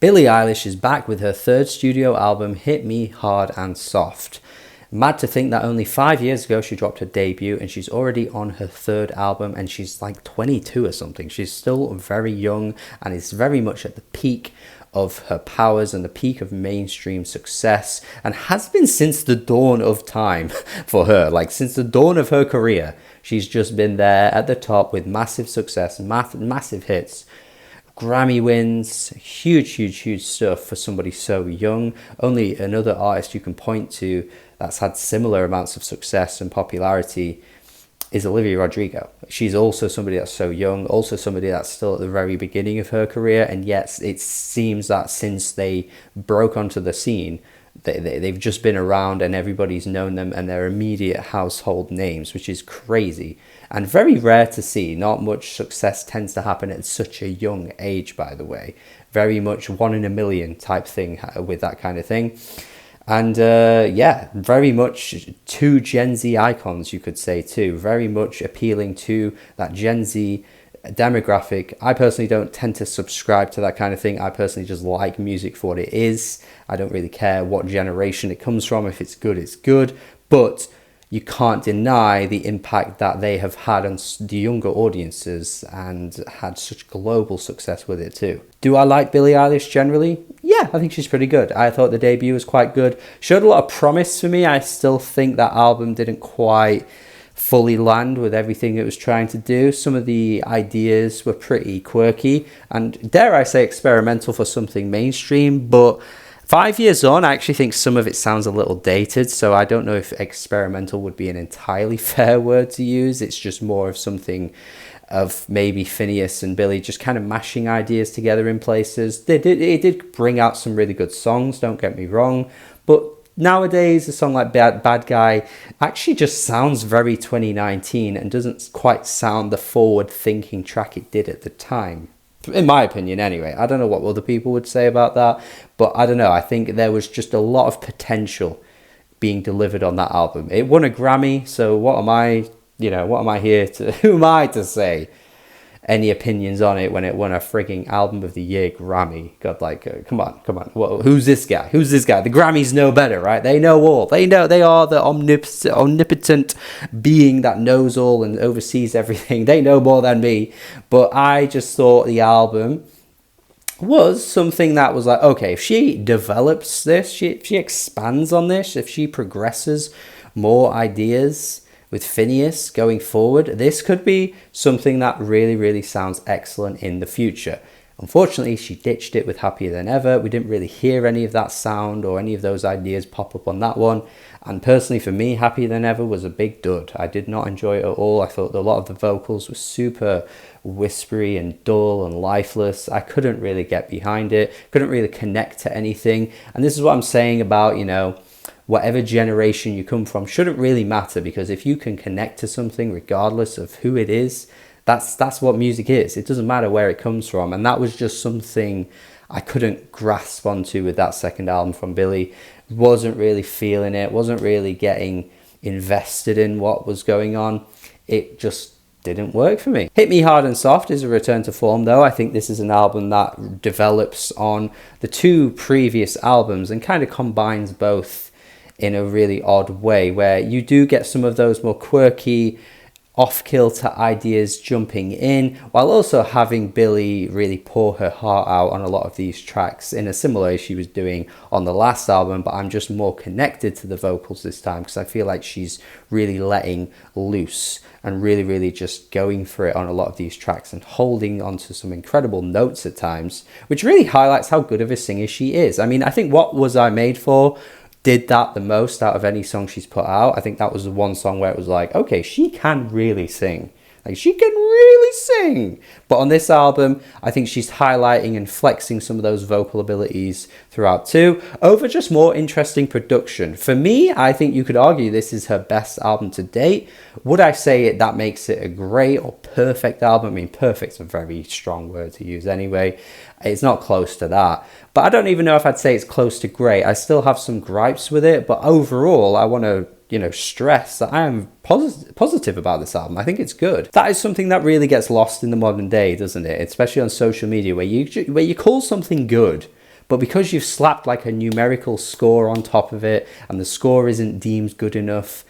Billie Eilish is back with her third studio album, Hit Me Hard and Soft. Mad to think that only 5 years ago she dropped her debut and she's already on her third album and she's like 22 or something. She's still very young and is very much at the peak of her powers and the peak of mainstream success, and has been since the dawn of time for her. Like since the dawn of her career, she's just been there at the top with massive success, massive hits, Grammy wins, huge stuff for somebody so young. Only another artist you can point to that's had similar amounts of success and popularity is Olivia Rodrigo. She's also somebody that's so young, also somebody that's still at the very beginning of her career, and yet it seems that since they broke onto the scene, they've just been around and everybody's known them and they're immediate household names, which is crazy and very rare to see. Not much success tends to happen at such a young age, by the way. Very much 1 in a million type thing with that kind of thing. And yeah, very much two Gen Z icons, you could say too. Very much appealing to that Gen Z demographic. I personally don't tend to subscribe to that kind of thing. I personally just like music for what it is. I don't really care what generation it comes from. If it's good, it's good. But you can't deny the impact that they have had on the younger audiences and had such global success with it too. Do I like Billie Eilish generally? Yeah, I think she's pretty good. I thought the debut was quite good. Showed a lot of promise for me. I still think that album didn't quite fully land with everything it was trying to do. Some of the ideas were pretty quirky and, dare I say, experimental for something mainstream, but 5 years on, I actually think some of it sounds a little dated, so I don't know if experimental would be an entirely fair word to use. It's just more of something of maybe Phineas and Billie just kind of mashing ideas together in places. It did bring out some really good songs, don't get me wrong, but nowadays a song like Bad Guy actually just sounds very 2019 and doesn't quite sound the forward-thinking track it did at the time. In my opinion, anyway. I don't know what other people would say about that, but I don't know. I think there was just a lot of potential being delivered on that album. It won a Grammy, so what am I here to, who am I to say any opinions on it when it won a frigging Album of the Year Grammy? God, like, come on. Well, who's this guy? The Grammys know better, right? They know all. They are the omnipotent being that knows all and oversees everything. They know more than me. But I just thought the album was something that was like, okay, if she develops this, if she expands on this, if she progresses more ideas with Phineas going forward, this could be something that really sounds excellent in the future. Unfortunately, she ditched it with Happier Than Ever. We didn't really hear any of that sound or any of those ideas pop up on that one. And personally for me, Happier Than Ever was a big dud. I did not enjoy it at all. I thought a lot of the vocals were super whispery and dull and lifeless. I couldn't really get behind it, couldn't really connect to anything. And this is what I'm saying about, whatever generation you come from shouldn't really matter, because if you can connect to something regardless of who it is, that's what music is. It doesn't matter where it comes from. And that was just something I couldn't grasp onto with that second album from Billie. Wasn't really feeling it, wasn't really getting invested in what was going on. It just didn't work for me. Hit Me Hard and Soft is a return to form though. I think this is an album that develops on the two previous albums and kind of combines both in a really odd way, where you do get some of those more quirky, off-kilter ideas jumping in, while also having Billie really pour her heart out on a lot of these tracks in a similar way she was doing on the last album. But I'm just more connected to the vocals this time because I feel like she's really letting loose and really just going for it on a lot of these tracks and holding onto some incredible notes at times, which really highlights how good of a singer she is. I mean, I think What Was I Made For did that the most out of any song she's put out. I think that was the one song where it was like, okay, she can really sing. Like, she can really sing. But on this album, I think she's highlighting and flexing some of those vocal abilities throughout too, over just more interesting production. For me, I think you could argue this is her best album to date. Would I say that makes it a great or perfect album? I mean, perfect's a very strong word to use anyway. It's not close to that. But I don't even know if I'd say it's close to great. I still have some gripes with it. But overall, I want to stress that I am positive about this album. I think it's good. That is something that really gets lost in the modern day, doesn't it? Especially on social media, where you call something good, But because you've slapped like a numerical score on top of it, and the score isn't deemed good enough,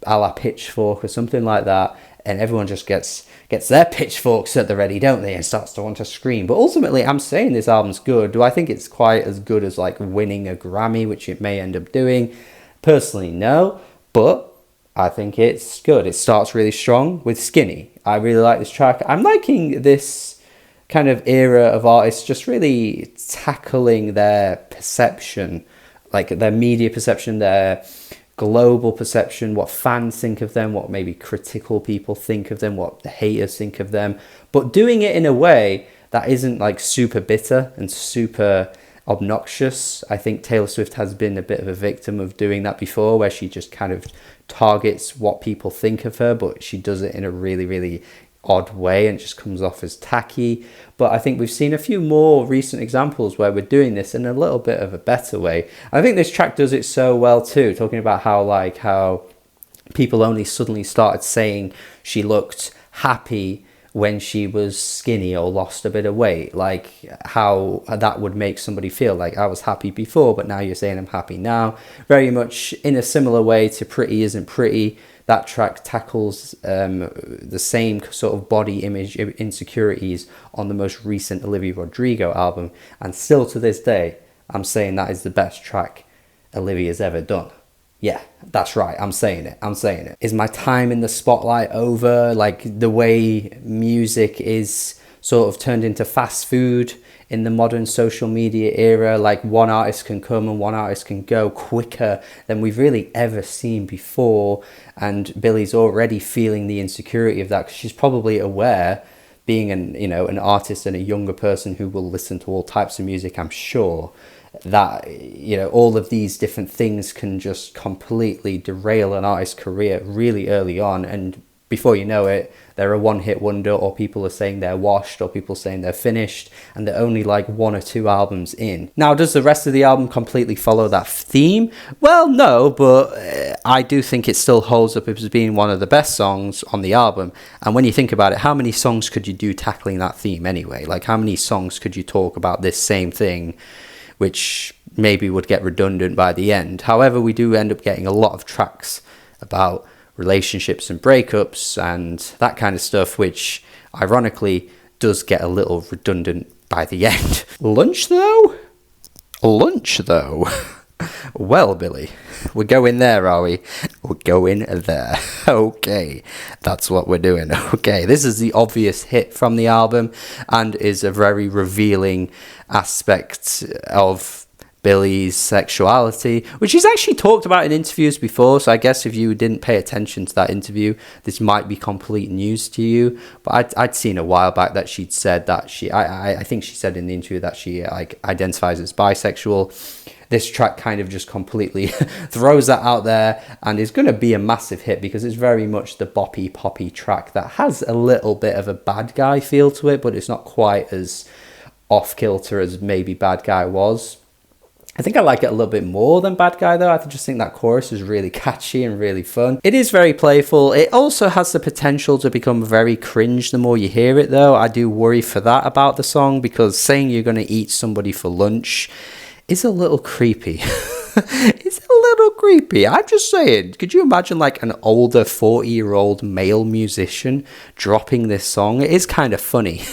a la Pitchfork or something like that, and everyone just gets their pitchforks at the ready, don't they, and starts to want to scream. But ultimately, I'm saying this album's good. Do I think it's quite as good as like winning a Grammy, which it may end up doing? Personally, no, but I think it's good. It starts really strong with Skinny. I really like this track. I'm liking this kind of era of artists just really tackling their perception, like their media perception, their global perception, what fans think of them, what maybe critical people think of them, what the haters think of them, but doing it in a way that isn't like super bitter and super obnoxious. I think Taylor Swift has been a bit of a victim of doing that before, where she just kind of targets what people think of her, but she does it in a really, really odd way and just comes off as tacky. But I think we've seen a few more recent examples where we're doing this in a little bit of a better way. I think this track does it so well too, talking about how people only suddenly started saying she looked happy when she was skinny or lost a bit of weight, like how that would make somebody feel like I was happy before, but now you're saying I'm happy now. Very much in a similar way to Pretty Isn't Pretty. That track tackles the same sort of body image insecurities on the most recent Olivia Rodrigo album. And still to this day, I'm saying that is the best track Olivia's ever done. Yeah, that's right. I'm saying it. Is my time in the spotlight over? Like the way music is sort of turned into fast food in the modern social media era, like one artist can come and one artist can go quicker than we've really ever seen before. And Billie's already feeling the insecurity of that, because she's probably aware, being an artist and a younger person who will listen to all types of music, I'm sure, that all of these different things can just completely derail an artist's career really early on, and before you know it, they're a one-hit wonder, or people are saying they're washed, or people saying they're finished, and they're only like 1 or 2 albums in. Now, does the rest of the album completely follow that theme? Well, no, but I do think it still holds up as being one of the best songs on the album. And when you think about it, how many songs could you do tackling that theme anyway? Like, how many songs could you talk about this same thing, which maybe would get redundant by the end? However, we do end up getting a lot of tracks about relationships and breakups and that kind of stuff, which ironically does get a little redundant by the end. Lunch though? Well, Billie, we're going there, are we? We're going there. Okay, that's what we're doing. Okay, this is the obvious hit from the album and is a very revealing aspect of Billie's sexuality, which she's actually talked about in interviews before, so I guess if you didn't pay attention to that interview, this might be complete news to you. But I'd seen a while back that she'd said that I think she said in the interview that she identifies as bisexual. This track kind of just completely throws that out there and is going to be a massive hit, because it's very much the boppy poppy track that has a little bit of a Bad Guy feel to it, but it's not quite as off kilter as maybe Bad Guy was. I think I like it a little bit more than Bad Guy though. I just think that chorus is really catchy and really fun. It is very playful. It also has the potential to become very cringe the more you hear it though. I do worry for that about the song, because saying you're going to eat somebody for lunch is a little creepy. It's a little creepy. I'm just saying, could you imagine like an older 40-year-old male musician dropping this song? It is kind of funny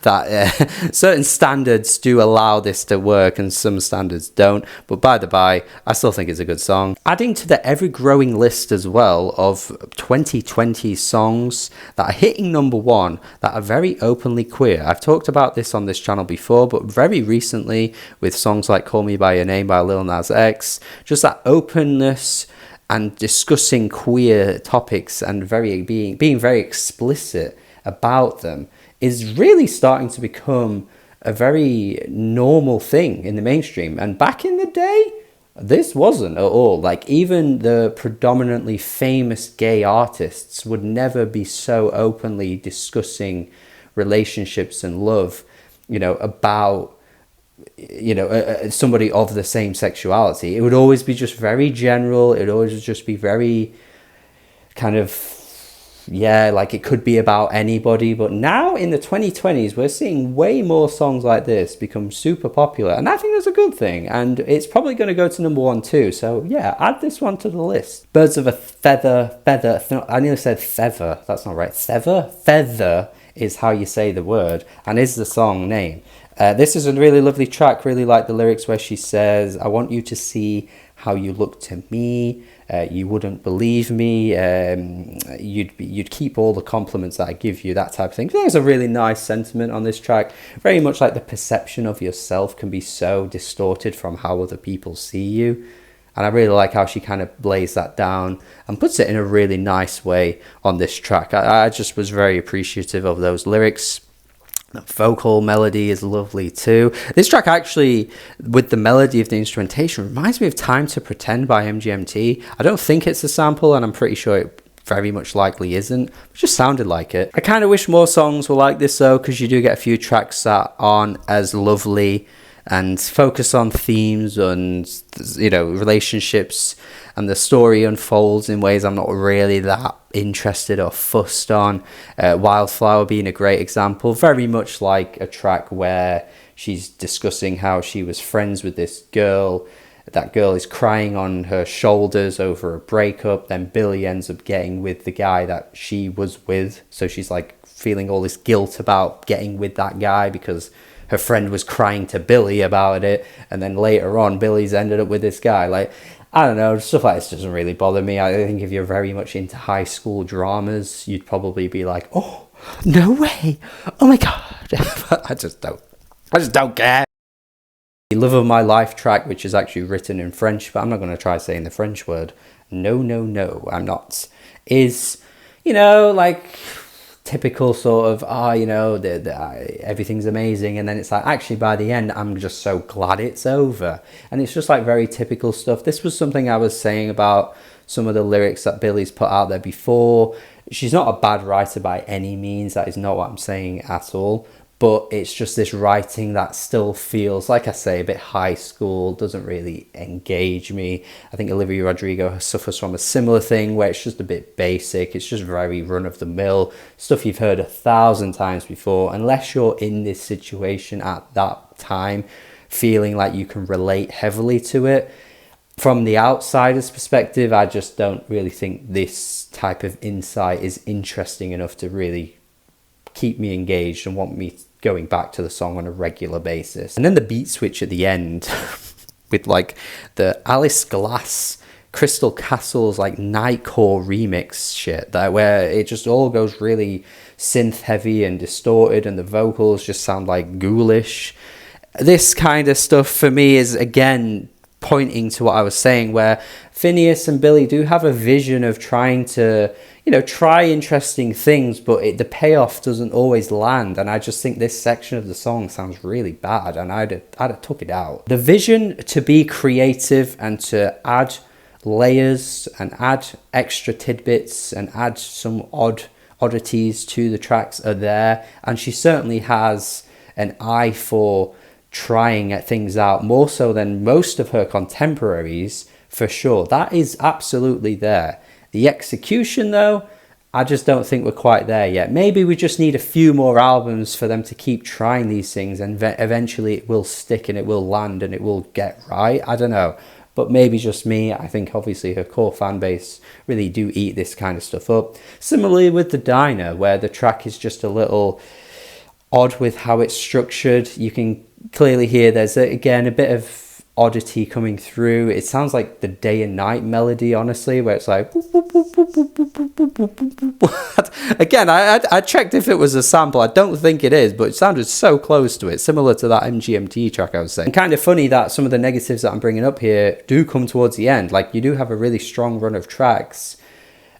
that certain standards do allow this to work and some standards don't. But by the by, I still think it's a good song. Adding to the ever-growing list as well of 2020 songs that are hitting number 1 that are very openly queer. I've talked about this on this channel before, but very recently with songs like Call Me By Your Name by Lil Nas X, just that openness and discussing queer topics and being very explicit about them is really starting to become a very normal thing in the mainstream. And back in the day, this wasn't at all. Like, even the predominantly famous gay artists would never be so openly discussing relationships and love, about somebody of the same sexuality. It would always be just very general. It would always just be very kind of yeah, like it could be about anybody. But now in the 2020s, we're seeing way more songs like this become super popular. And I think that's a good thing. And it's probably going to go to number one too. So yeah, add this one to the list. Birds of a feather, I nearly said feather. That's not right. Feather is how you say the word and is the song name. This is a really lovely track. Really like the lyrics where she says, I want you to see how you look to me. You wouldn't believe me. You'd keep all the compliments that I give you, that type of thing. I think there's a really nice sentiment on this track. Very much like the perception of yourself can be so distorted from how other people see you. And I really like how she kind of lays that down and puts it in a really nice way on this track. I just was very appreciative of those lyrics. The vocal melody is lovely too. This track actually, with the melody of the instrumentation, reminds me of Time to Pretend by MGMT. I don't think it's a sample, and I'm pretty sure it very much likely isn't. It just sounded like it. I kind of wish more songs were like this though, because you do get a few tracks that aren't as lovely and focus on themes and, you know, relationships, and the story unfolds in ways I'm not really that interested or fussed on. Wildflower being a great example, very much like a track where she's discussing how she was friends with this girl. That girl is crying on her shoulders over a breakup. Then Billie ends up getting with the guy that she was with. So she's like feeling all this guilt about getting with that guy because her friend was crying to Billie about it. And then later on, Billie's ended up with this guy. Like, I don't know, stuff like this doesn't really bother me. I think if you're very much into high school dramas, you'd probably be like, oh, no way. Oh my God. I just don't care. The Love of My Life track, which is actually written in French, but I'm not going to try saying the French word. No, I'm not. Is, you know, like typical sort of, you know, everything's amazing, and then it's like, actually by the end I'm just so glad it's over. And it's just like very typical stuff. This was something I was saying about some of the lyrics that Billie's put out there before. She's not a bad writer by any means, that is not what I'm saying at all, but it's just this writing that still feels, like I say, a bit high school, doesn't really engage me. I think Olivia Rodrigo suffers from a similar thing where it's just a bit basic. It's just very run-of-the-mill, stuff you've heard 1,000 times before, unless you're in this situation at that time, feeling like you can relate heavily to it. From the outsider's perspective, I just don't really think this type of insight is interesting enough to really keep me engaged and want me going back to the song on a regular basis. And then the beat switch at the end with like the Alice Glass Crystal Castles like Nightcore remix shit, that where it just all goes really synth heavy and distorted and the vocals just sound like ghoulish. This kind of stuff for me is again pointing to what I was saying, where Phineas and Billie do have a vision of trying to, you know, try interesting things, but the payoff doesn't always land. And I just think this section of the song sounds really bad, and I'd have took it out. The vision to be creative and to add layers and add extra tidbits and add some oddities to the tracks are there, and she certainly has an eye for trying things out more so than most of her contemporaries, for sure. That is absolutely there. The execution though, I just don't think we're quite there yet. Maybe we just need a few more albums for them to keep trying these things, and eventually it will stick and it will land and it will get right. I don't know, but maybe just me. I think obviously her core fan base really do eat this kind of stuff up. Similarly with The Diner, where the track is just a little odd with how it's structured. You can clearly hear there's again a bit of oddity coming through. It sounds like the Day and Night melody, honestly, where it's like again, I checked if it was a sample. I don't think it is, but it sounded so close to it, similar to that MGMT track I was saying. And kind of funny that some of the negatives that I'm bringing up here do come towards the end. Like, you do have a really strong run of tracks,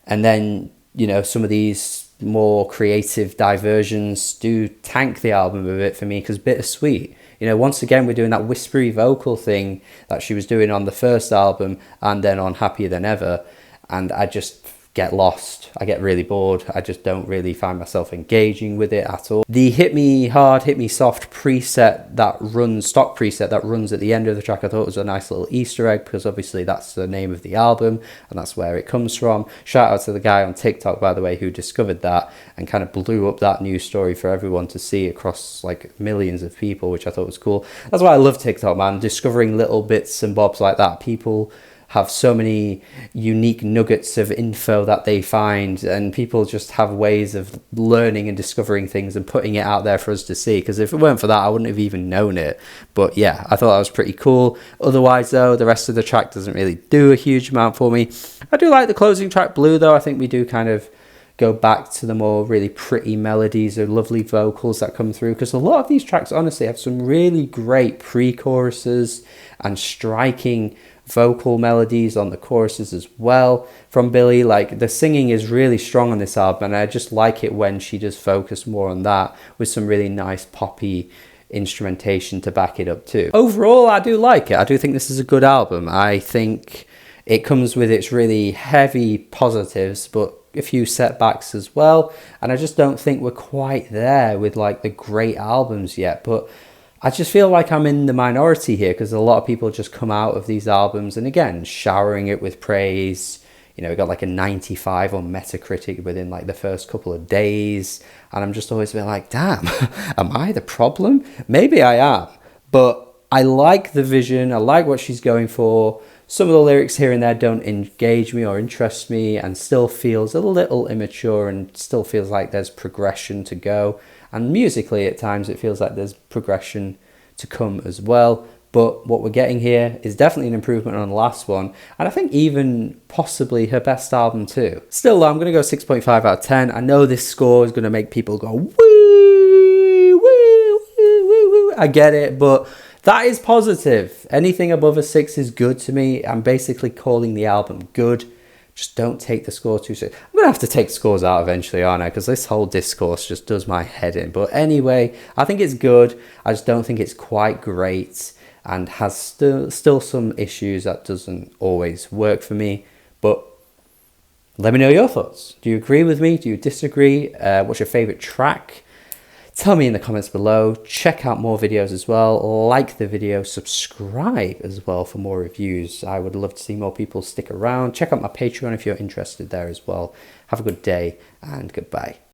and then, you know, some of these more creative diversions do tank the album a bit for me, because Bittersweet, you know, once again we're doing that whispery vocal thing that she was doing on the first album and then on Happier Than Ever, and I just get lost. I get really bored. I just don't really find myself engaging with it at all. The Hit Me Hard, Hit Me Soft preset that runs, stock preset that runs at the end of the track, I thought was a nice little Easter egg, because obviously that's the name of the album and that's where it comes from. Shout out to the guy on TikTok, by the way, who discovered that and kind of blew up that news story for everyone to see across like millions of people, which I thought was cool. That's why I love TikTok, man. Discovering little bits and bobs like that. People have so many unique nuggets of info that they find, and people just have ways of learning and discovering things and putting it out there for us to see, because if it weren't for that, I wouldn't have even known it. But yeah, I thought that was pretty cool. Otherwise though, the rest of the track doesn't really do a huge amount for me. I do like the closing track, Blue, though. I think we do kind of go back to the more really pretty melodies or lovely vocals that come through, because a lot of these tracks honestly have some really great pre-choruses and striking vocal melodies on the choruses as well from Billie. Like, the singing is really strong on this album, and I just like it when she does focus more on that with some really nice poppy instrumentation to back it up too. Overall, I do like it. I do think this is a good album. I think it comes with its really heavy positives, but a few setbacks as well, and I just don't think we're quite there with like the great albums yet. But I just feel like I'm in the minority here, because a lot of people just come out of these albums and again showering it with praise. You know, we got like a 95 on Metacritic within like the first couple of days, and I'm just always a bit like, damn, am I the problem? Maybe I am, but I like the vision. I like what she's going for. Some of the lyrics here and there don't engage me or interest me, and still feels a little immature, and still feels like there's progression to go. And musically, at times, it feels like there's progression to come as well. But what we're getting here is definitely an improvement on the last one, and I think even possibly her best album too. Still though, I'm going to go 6.5 out of 10. I know this score is going to make people go, woo, woo, woo, woo, woo. I get it, but that is positive. Anything above a 6 is good to me. I'm basically calling the album good. Just don't take the score too soon. I'm going to have to take scores out eventually, aren't I? Because this whole discourse just does my head in. But anyway, I think it's good. I just don't think it's quite great, and has still some issues that doesn't always work for me. But let me know your thoughts. Do you agree with me? Do you disagree? What's your favourite track? Tell me in the comments below. Check out more videos as well. Like the video, subscribe as well for more reviews. I would love to see more people stick around. Check out my Patreon if you're interested there as well. Have a good day and goodbye.